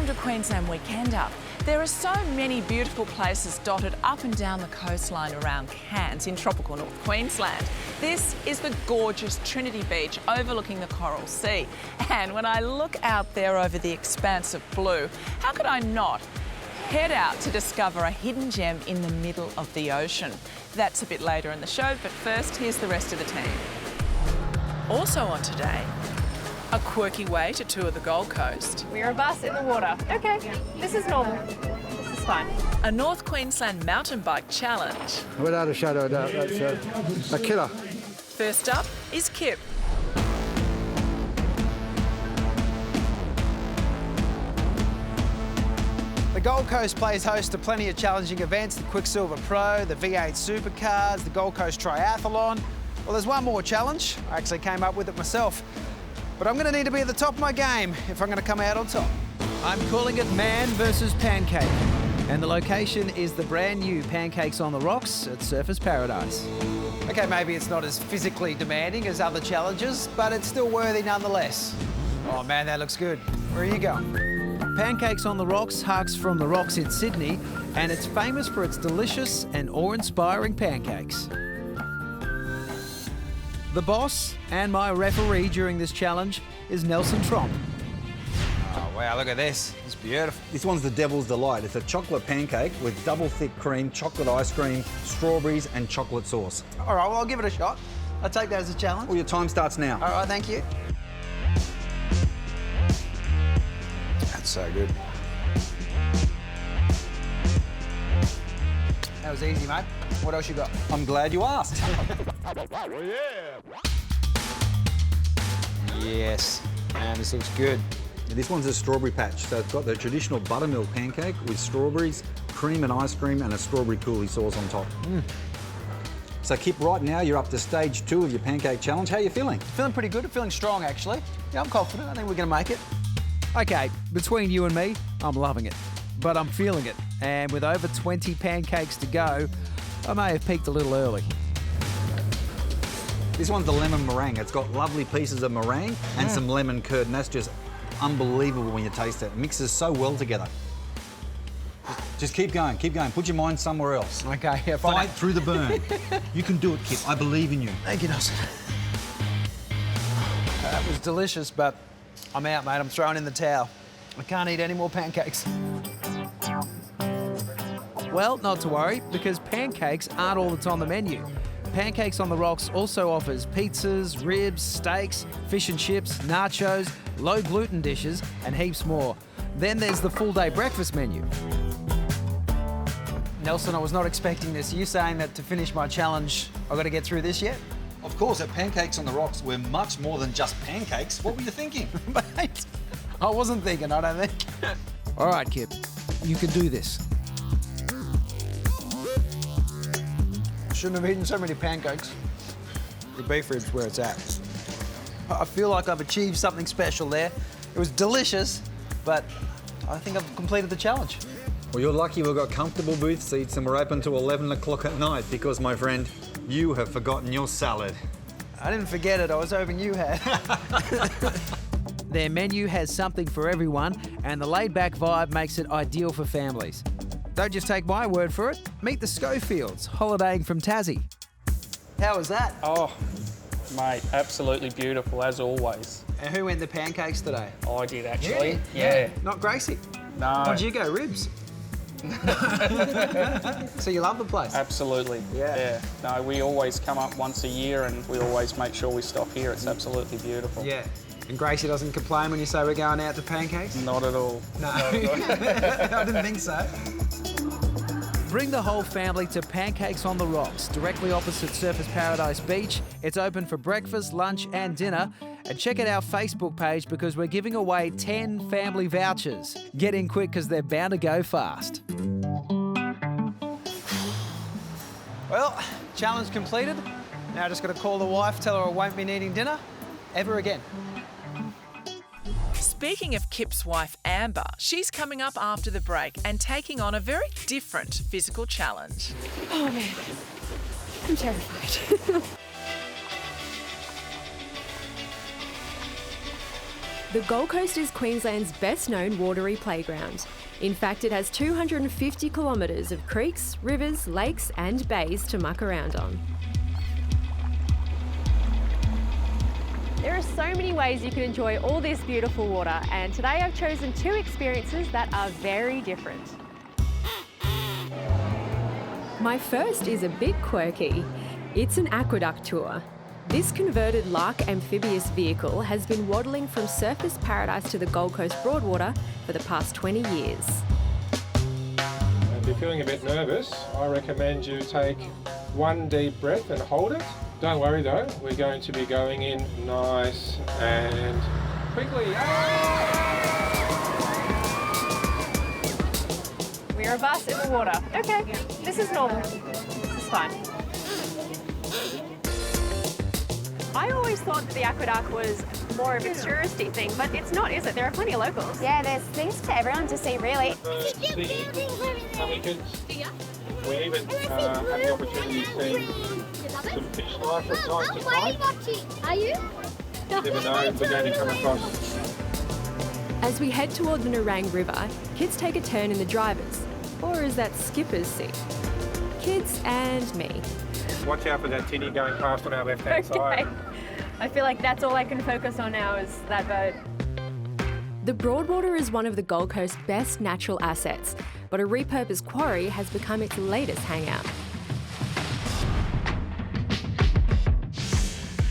Welcome to Queensland Weekender. There are so many beautiful places dotted up and down the coastline around Cairns in tropical North Queensland. This is the gorgeous Trinity Beach overlooking the Coral Sea. And when I look out there over the expanse of blue, how could I not head out to discover a hidden gem in the middle of the ocean? That's a bit later in the show, but first, here's the rest of the team. Also on today, a quirky way to tour the Gold Coast. We're a bus in the water. Okay, this is normal. This is fine. A North Queensland mountain bike challenge. Without a shadow of doubt, that's a killer. First up is Kip. The Gold Coast plays host to plenty of challenging events, the Quicksilver Pro, the V8 Supercars, the Gold Coast Triathlon. Well, there's one more challenge. I actually came up with it myself. But I'm going to need to be at the top of my game if I'm going to come out on top. I'm calling it Man versus Pancake. And the location is the brand new Pancakes on the Rocks at Surfers Paradise. Okay, maybe it's not as physically demanding as other challenges, but it's still worthy nonetheless. Oh man, that looks good. Where are you going? Pancakes on the Rocks harks from the Rocks in Sydney, and it's famous for its delicious and awe-inspiring pancakes. The boss and my referee during this challenge is Nelson Tromp. Oh wow, look at this. It's beautiful. This one's the Devil's Delight. It's a chocolate pancake with double thick cream, chocolate ice cream, strawberries and chocolate sauce. All right, well, I'll give it a shot. I'll take that as a challenge. Well, your time starts now. All right, thank you. That's so good. That was easy, mate. What else you got? I'm glad you asked. Yes, man, this looks good. This one's a strawberry patch. So it's got the traditional buttermilk pancake with strawberries, cream and ice cream and a strawberry coulis sauce on top. So Kip, right now you're up to stage 2 of your pancake challenge. How are you feeling? Feeling pretty good. I'm feeling strong, actually. Yeah, I'm confident. I think we're going to make it. Okay, between you and me, I'm loving it. But I'm feeling it. And with over 20 pancakes to go, I may have peaked a little early. This one's the lemon meringue. It's got lovely pieces of meringue and some lemon curd, and that's just unbelievable when you taste it. It mixes so well together. Just keep going, keep going. Put your mind somewhere else. Okay, yeah, Fight through the burn. You can do it, Kip. I believe in you. Thank you, Nelson. That was delicious, but I'm out, mate. I'm throwing in the towel. I can't eat any more pancakes. Well, not to worry, because pancakes aren't all that's on the menu. Pancakes on the Rocks also offers pizzas, ribs, steaks, fish and chips, nachos, low-gluten dishes, and heaps more. Then there's the full-day breakfast menu. Nelson, I was not expecting this. Are you saying that to finish my challenge, I've got to get through this yet? Of course, at Pancakes on the Rocks, we're much more than just pancakes. What were you thinking? Mate, I wasn't thinking, I don't think. All right, Kip, you can do this. Shouldn't have eaten so many pancakes. The beef ribs where it's at. I feel like I've achieved something special there. It was delicious, but I think I've completed the challenge. Well, you're lucky we've got comfortable booth seats and we're open till 11 o'clock at night because, my friend, you have forgotten your salad. I didn't forget it, I was hoping you had. Their menu has something for everyone, and the laid-back vibe makes it ideal for families. Don't just take my word for it. Meet the Schofields, holidaying from Tassie. How was that? Oh, mate, absolutely beautiful, as always. And who went the pancakes today? I did, actually. Yeah. Not Gracie? No. What'd you go, ribs? So you love the place? Absolutely. Yeah. No, we always come up once a year and we always make sure we stop here. It's absolutely beautiful. Yeah. And Gracie doesn't complain when you say we're going out to Pancakes? Not at all. No. I didn't think so. Bring the whole family to Pancakes on the Rocks, directly opposite Surfers Paradise Beach. It's open for breakfast, lunch and dinner. And check out our Facebook page because we're giving away 10 family vouchers. Get in quick because they're bound to go fast. Well, challenge completed. Now I just got to call the wife, tell her I won't be needing dinner ever again. Speaking of Kip's wife, Amber, she's coming up after the break and taking on a very different physical challenge. Oh, man. I'm terrified. The Gold Coast is Queensland's best-known watery playground. In fact, it has 250 kilometres of creeks, rivers, lakes and bays to muck around on. There are so many ways you can enjoy all this beautiful water, and today I've chosen 2 experiences that are very different. My first is a bit quirky. It's an aqueduct tour. This converted lark amphibious vehicle has been waddling from surface paradise to the Gold Coast Broadwater for the past 20 years. If you're feeling a bit nervous, I recommend you take one deep breath and hold it. Don't worry though, we're going to be going in nice and quickly. We're a bus in the water. Okay, this is normal. This is fine. I always thought that the aqueduct was more of a touristy thing, but it's not, is it? There are plenty of locals. Yeah, there's things for everyone to see, really. We even have the opportunity to see some fish life from time to time. Are you? You never know if we're going to come across. As we head toward the Nerang River, kids take a turn in the driver's, or is that skipper's seat? Kids and me. Watch out for that tinny going past on our left-hand Okay. side. I feel like that's all I can focus on now is that boat. The Broadwater is one of the Gold Coast's best natural assets, but a repurposed quarry has become its latest hangout.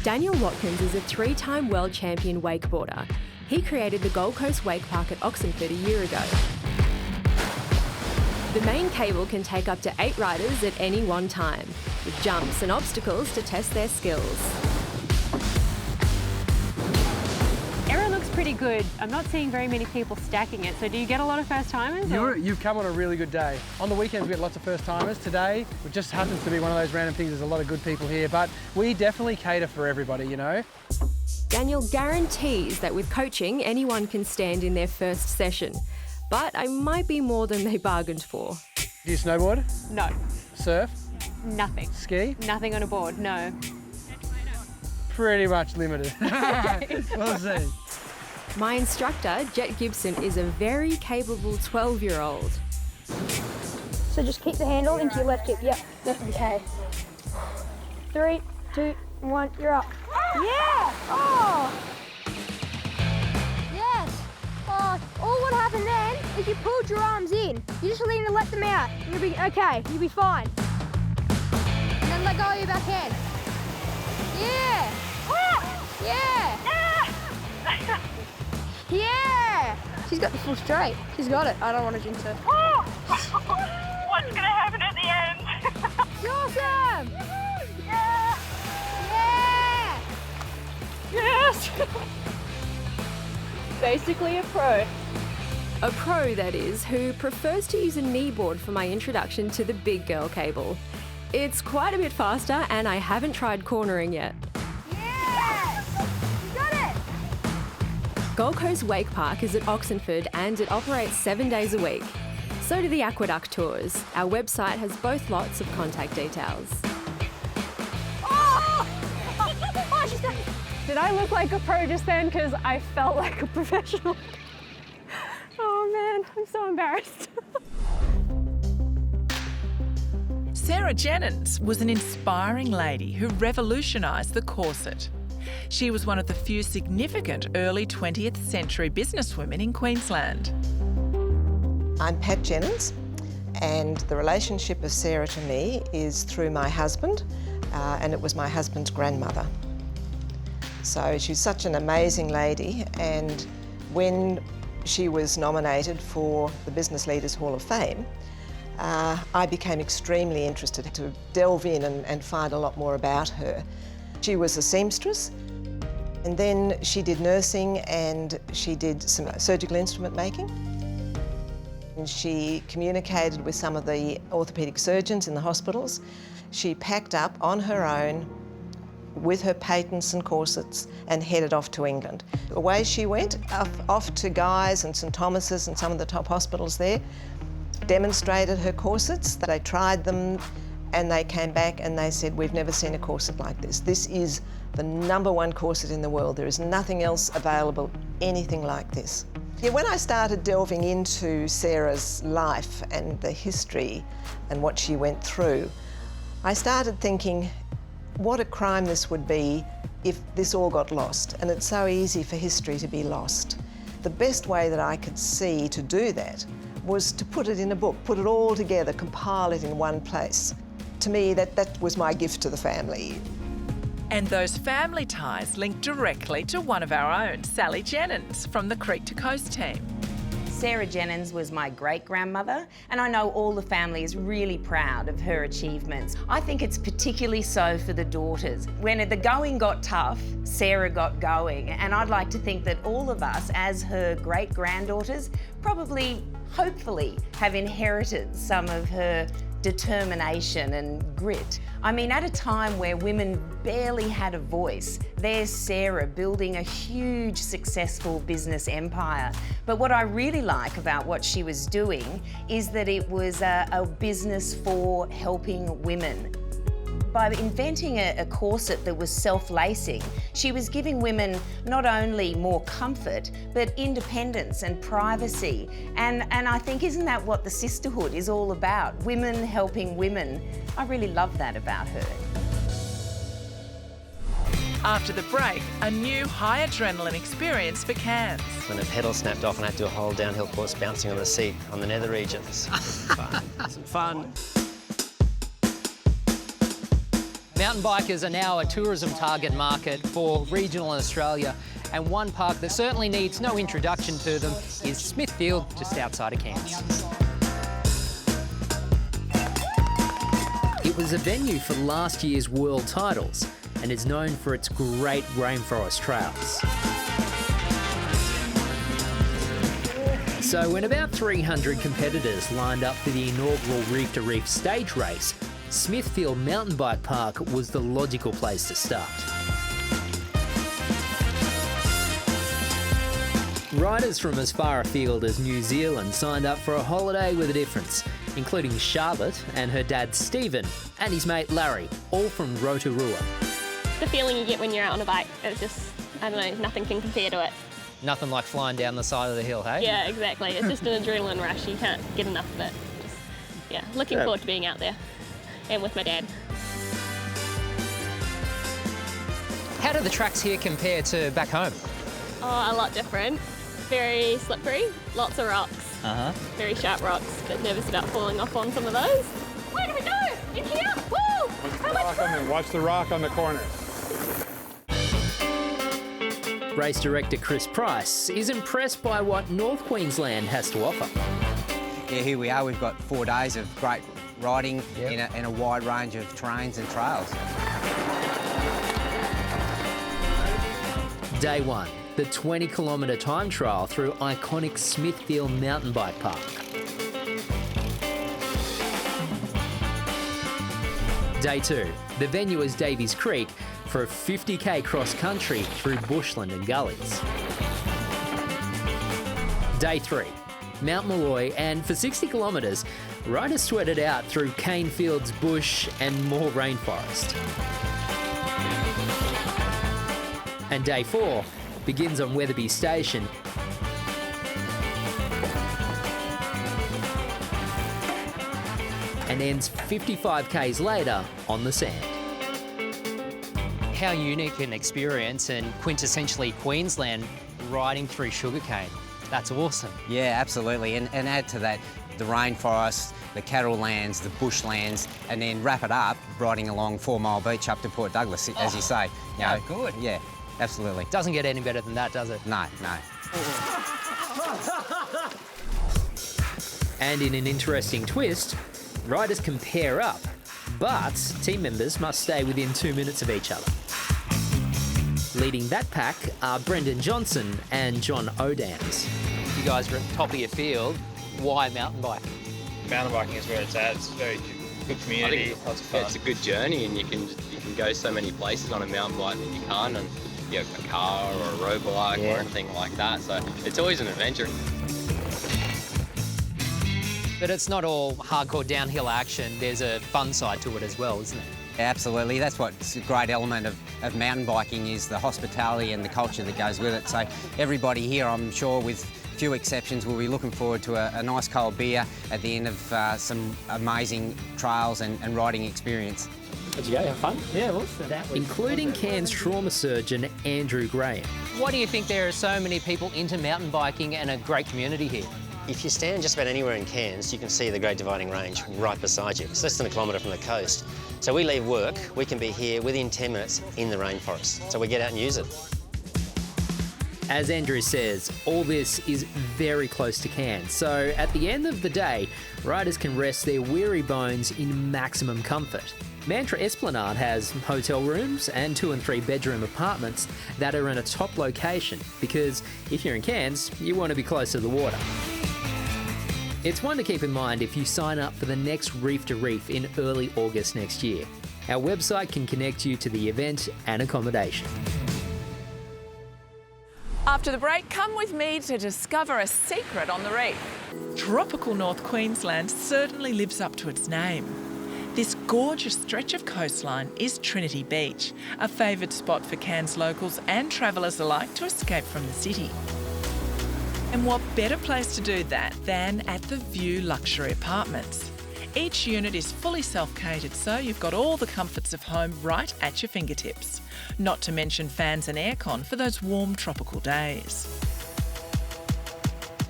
Daniel Watkins is a 3-time world champion wakeboarder. He created the Gold Coast Wake Park at Oxenford a year ago. The main cable can take up to 8 riders at any one time, with jumps and obstacles to test their skills. Everyone looks pretty good. I'm not seeing very many people stacking it, so do you get a lot of first-timers? You've come on a really good day. On the weekends we get lots of first-timers. Today, it just happens to be one of those random things. There's a lot of good people here, but we definitely cater for everybody, you know? Daniel guarantees that with coaching, anyone can stand in their first session. But I might be more than they bargained for. Do you snowboard? No. Surf? Nothing. Ski? Nothing on a board, no. Pretty much limited. We'll see. My instructor, Jet Gibson, is a very capable 12-year-old. So just keep the handle into your left hip. Yep. Okay. 3, 2, 1, you're up. Yeah! Oh! Yes! Oh, all what happened then is you pulled your arms in. You just need to let them out. You'll be okay. You'll be fine. And then let go of your back hand. Yeah! Yeah! Yeah! She's got the full straight. She's got it. I don't want to jinx her. What's going to happen at the end? It's awesome! Yeah! Yeah! Yes! Basically a pro. A pro, that is, who prefers to use a kneeboard for my introduction to the big girl cable. It's quite a bit faster and I haven't tried cornering yet. Gold Coast Wake Park is at Oxenford and it operates 7 days a week. So do the aqueduct tours. Our website has both lots of contact details. Oh! Did I look like a pro just then? Because I felt like a professional. Oh man, I'm so embarrassed. Sarah Jennings was an inspiring lady who revolutionised the corset. She was one of the few significant early 20th century businesswomen in Queensland. I'm Pat Jennings, and the relationship of Sarah to me is through my husband, and it was my husband's grandmother. So she's such an amazing lady, and when she was nominated for the Business Leaders Hall of Fame, I became extremely interested to delve in and find a lot more about her. She was a seamstress, and then she did nursing and she did some surgical instrument making. And she communicated with some of the orthopaedic surgeons in the hospitals. She packed up on her own with her patents and corsets and headed off to England. Away she went, off to Guy's and St Thomas's and some of the top hospitals there, demonstrated her corsets. They tried them and they came back and they said, we've never seen a corset like this. This is the #1 corset in the world. There is nothing else available, anything like this. Yeah, when I started delving into Sarah's life and the history and what she went through, I started thinking, what a crime this would be if this all got lost. And it's so easy for history to be lost. The best way that I could see to do that was to put it in a book, put it all together, compile it in one place. To me, that was my gift to the family. And those family ties link directly to one of our own, Sally Jennings, from the Creek to Coast team. Sarah Jennings was my great-grandmother, and I know all the family is really proud of her achievements. I think it's particularly so for the daughters. When the going got tough, Sarah got going, and I'd like to think that all of us, as her great-granddaughters, probably, hopefully, have inherited some of her determination and grit. I mean, at a time where women barely had a voice, there's Sarah building a huge successful business empire. But what I really like about what she was doing is that it was a business for helping women. By inventing a corset that was self-lacing, she was giving women not only more comfort, but independence and privacy. And I think, isn't that what the sisterhood is all about? Women helping women. I really love that about her. After the break, a new high adrenaline experience for Cairns. When the pedal snapped off and I had to do a whole downhill course bouncing on the seat on the nether regions. Some fun. Mountain bikers are now a tourism target market for regional Australia, and one park that certainly needs no introduction to them is Smithfield, just outside of Cairns. It was a venue for last year's world titles and is known for its great rainforest trails. So when about 300 competitors lined up for the inaugural Reef to Reef stage race, Smithfield Mountain Bike Park was the logical place to start. Riders from as far afield as New Zealand signed up for a holiday with a difference, including Charlotte and her dad Stephen and his mate Larry, all from Rotorua. The feeling you get when you're out on a bike, it's just, I don't know, nothing can compare to it. Nothing like flying down the side of the hill, hey? Yeah, exactly. It's just an adrenaline rush. You can't get enough of it. Just, yeah, looking forward to being out there and with my dad. How do the tracks here compare to back home? Oh, a lot different. Very slippery, lots of rocks. Very sharp rocks, but nervous about falling off on some of those. Where do we go? In here? Woo! How much fun! Watch the rock on the corner. Race director Chris Price is impressed by what North Queensland has to offer. Yeah, here we are. We've got 4 days of great riding in a wide range of terrains and trails. Day 1, the 20-kilometre time trial through iconic Smithfield Mountain Bike Park. Day 2, the venue is Davies Creek for a 50k cross-country through bushland and gullies. Day 3, Mount Malloy, and for 60 kilometres, riders sweated out through cane fields, bush and more rainforest. And Day 4 begins on Weatherby Station and ends 55k's later on the sand. How unique an experience, and quintessentially Queensland riding through sugarcane. That's awesome. Yeah, absolutely. And add to that the rainforest, the cattle lands, the bushlands, and then wrap it up riding along 4 Mile Beach up to Port Douglas, as you say. You know, good. Yeah, absolutely. Doesn't get any better than that, does it? No, no. And in an interesting twist, riders can pair up, but team members must stay within 2 minutes of each other. Leading that pack are Brendan Johnson and John Odams. You guys are at the top of your field. Why mountain biking? Mountain biking is where it's at. It's a very good community. Lots of fun. It's a good journey, and you can go so many places on a mountain bike that you can't on a car or a road bike or anything like that. So it's always an adventure. But it's not all hardcore downhill action. There's a fun side to it as well, isn't it? Absolutely, that's what's a great element of mountain biking is the hospitality and the culture that goes with it. So everybody here, I'm sure, with few exceptions, will be looking forward to a nice cold beer at the end of some amazing trails and riding experience. Did you go? Have fun? Yeah, it was. Including Cairns trauma surgeon Andrew Graham. Why do you think there are so many people into mountain biking and a great community here? If you stand just about anywhere in Cairns, you can see the Great Dividing Range right beside you. It's less than a kilometre from the coast. So we leave work, we can be here within 10 minutes in the rainforest. So we get out and use it. As Andrew says, all this is very close to Cairns, so at the end of the day, riders can rest their weary bones in maximum comfort. Mantra Esplanade has hotel rooms and 2 and 3 bedroom apartments that are in a top location because if you're in Cairns, you want to be close to the water. It's one to keep in mind if you sign up for the next Reef to Reef in early August next year. Our website can connect you to the event and accommodation. After the break, come with me to discover a secret on the reef. Tropical North Queensland certainly lives up to its name. This gorgeous stretch of coastline is Trinity Beach, a favoured spot for Cairns locals and travellers alike to escape from the city. And what better place to do that than at the View Luxury Apartments? Each unit is fully self-catered, so you've got all the comforts of home right at your fingertips. Not to mention fans and aircon for those warm tropical days.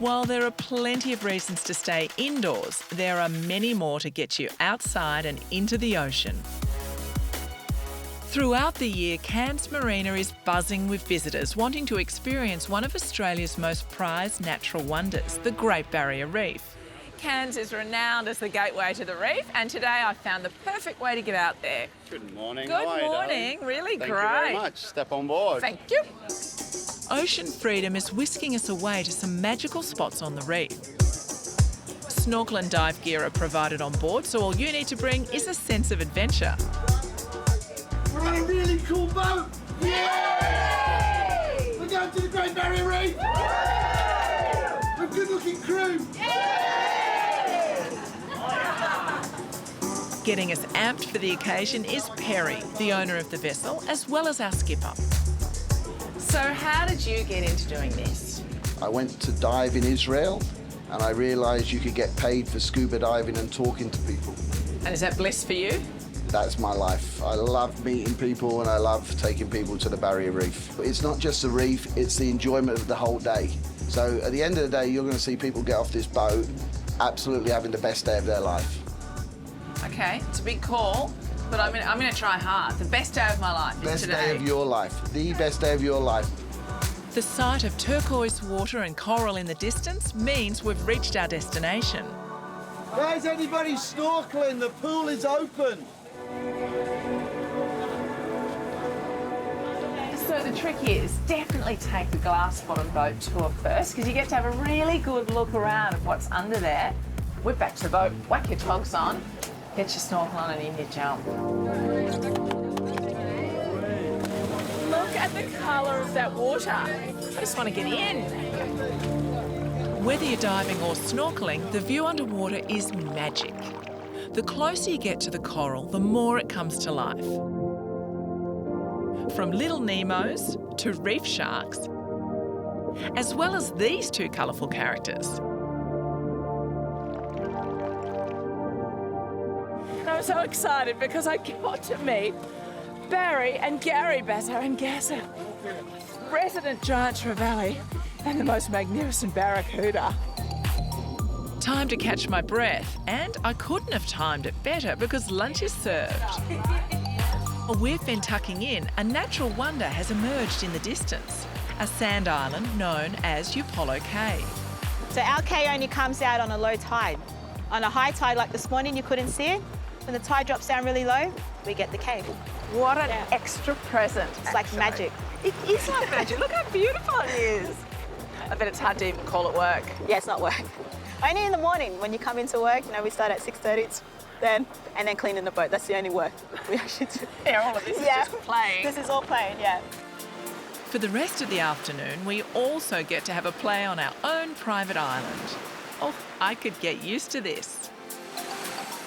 While there are plenty of reasons to stay indoors, there are many more to get you outside and into the ocean. Throughout the year, Cairns Marina is buzzing with visitors wanting to experience one of Australia's most prized natural wonders, the Great Barrier Reef. Cairns is renowned as the gateway to the reef, and today I found the perfect way to get out there. Good morning. Good morning. Really great. Thank you very much. Step on board. Thank you. Ocean freedom is whisking us away to some magical spots on the reef. Snorkel and dive gear are provided on board, so all you need to bring is a sense of adventure. We're on a really cool boat. Yay! We're going to the Great Barrier Reef. A good-looking crew. Getting us amped for the occasion is Perry, the owner of the vessel, as well as our skipper. So how did you get into doing this? I went to dive in Israel and I realised you could get paid for scuba diving and talking to people. And is that bliss for you? That's my life. I love meeting people and I love taking people to the Barrier Reef. It's not just the reef, it's the enjoyment of the whole day. So at the end of the day, you're going to see people get off this boat absolutely having the best day of their life. Okay, it's a big call, but I'm going to try hard. The best day of my life is Best today. day of your life. The best day of your life. The sight of turquoise water and coral in the distance means we've reached our destination. Guys, anybody snorkeling? The pool is open. So the trick is definitely take the glass bottom boat tour first, because you get to have a really good look around of what's under there. Whip back to the boat, whack your togs on, get your snorkel on and in you jump. Look at the colour of that water. I just want to get in. Whether you're diving or snorkeling, the view underwater is magic. The closer you get to the coral, the more it comes to life. From little Nemos to reef sharks, as well as these two colourful characters. I'm so excited because I got to meet Barry and Gary Bazza and Gazza, resident giant trevally and the most magnificent barracuda. Time to catch my breath, and I couldn't have timed it better because lunch is served. While we've been tucking in, a natural wonder has emerged in the distance, a sand island known as Upolo Cay. So our cay only comes out on a low tide. On a high tide like this morning, you couldn't see it. When the tide drops down really low, we get the cay. What an extra present. It's like magic. It is like magic. Look how beautiful it is. I bet it's hard to even call it work. Yeah, it's not work. Only in the morning when you come into work, you know, we start at 6:30, and then cleaning the boat. That's the only work we actually do. Yeah, all of this is just playing. This is all playing, yeah. For the rest of the afternoon, we also get to have a play on our own private island. Oh, I could get used to this.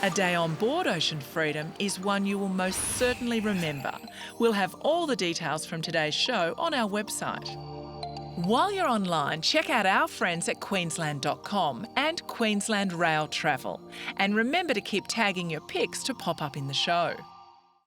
A day on board Ocean Freedom is one you will most certainly remember. We'll have all the details from today's show on our website. While you're online, check out our friends at Queensland.com and Queensland Rail Travel. And remember to keep tagging your pics to pop up in the show.